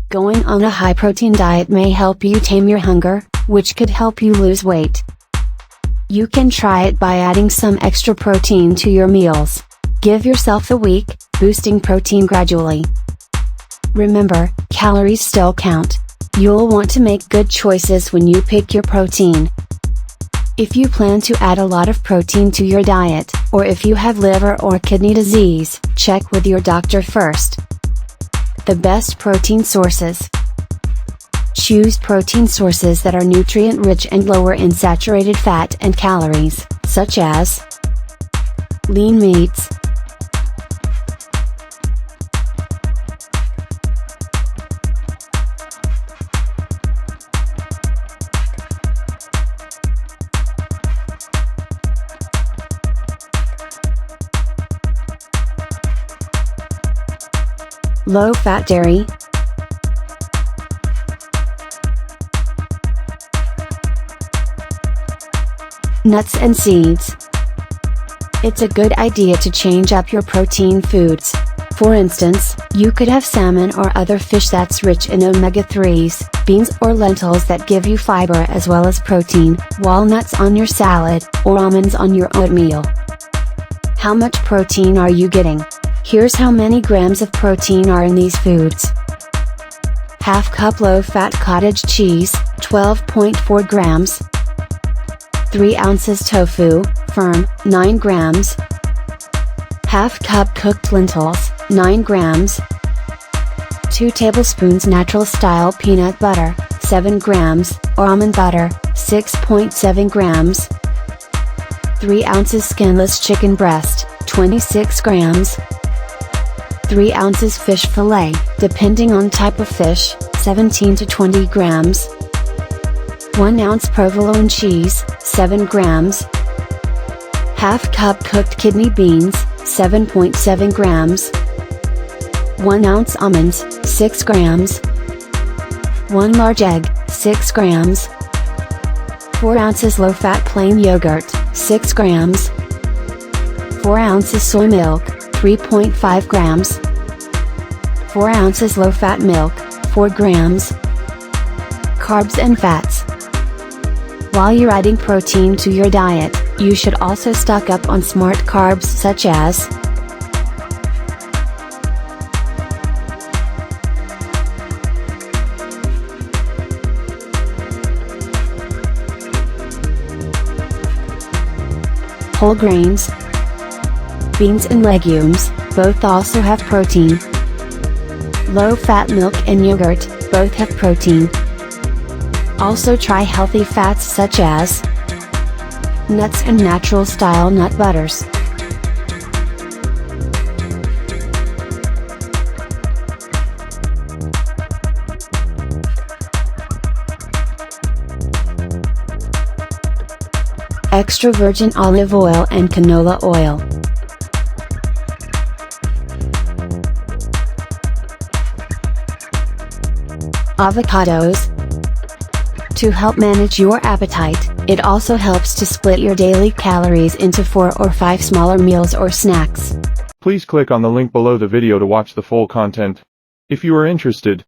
Going on a high-protein diet may help you tame your hunger, which could help you lose weight. You can try it by adding some extra protein to your meals. Give yourself a week, boosting protein gradually. Remember, calories still count. You'll want to make good choices when you pick your protein. If you plan to add a lot of protein to your diet, or if you have liver or kidney disease, check with your doctor first. The best protein sources. Choose protein sources that are nutrient-rich and lower in saturated fat and calories, such as lean meats, low-fat dairy, nuts and seeds. It's a good idea to change up your protein foods. For instance, you could have salmon or other fish that's rich in omega-3s, beans or lentils that give you fiber as well as protein, walnuts on your salad, or almonds on your oatmeal. How much protein are you getting? Here's how many grams of protein are in these foods. Half cup low-fat cottage cheese, 12.4 grams. 3 ounces tofu, firm, 9 grams. Half cup cooked lentils, 9 grams. 2 tablespoons natural style peanut butter, 7 grams, or almond butter, 6.7 grams. 3 ounces skinless chicken breast, 26 grams. 3 ounces fish fillet, depending on type of fish, 17 to 20 grams. 1 ounce provolone cheese, 7 grams. Half cup cooked kidney beans, 7.7 grams. 1 ounce almonds, 6 grams. 1 large egg, 6 grams. 4 ounces low-fat plain yogurt, 6 grams. 4 ounces soy milk, 3.5 grams. 4 ounces low-fat milk, 4 grams. Carbs and fats. While you're adding protein to your diet, you should also stock up on smart carbs such as whole grains, beans and legumes, both also have protein. Low-fat milk and yogurt, both have protein. Also try healthy fats such as nuts and natural style nut butters. Extra virgin olive oil and canola oil. Avocados. To help manage your appetite, it also helps to split your daily calories into 4 or 5 smaller meals or snacks. Please click on the link below the video to watch the full content. If you are interested,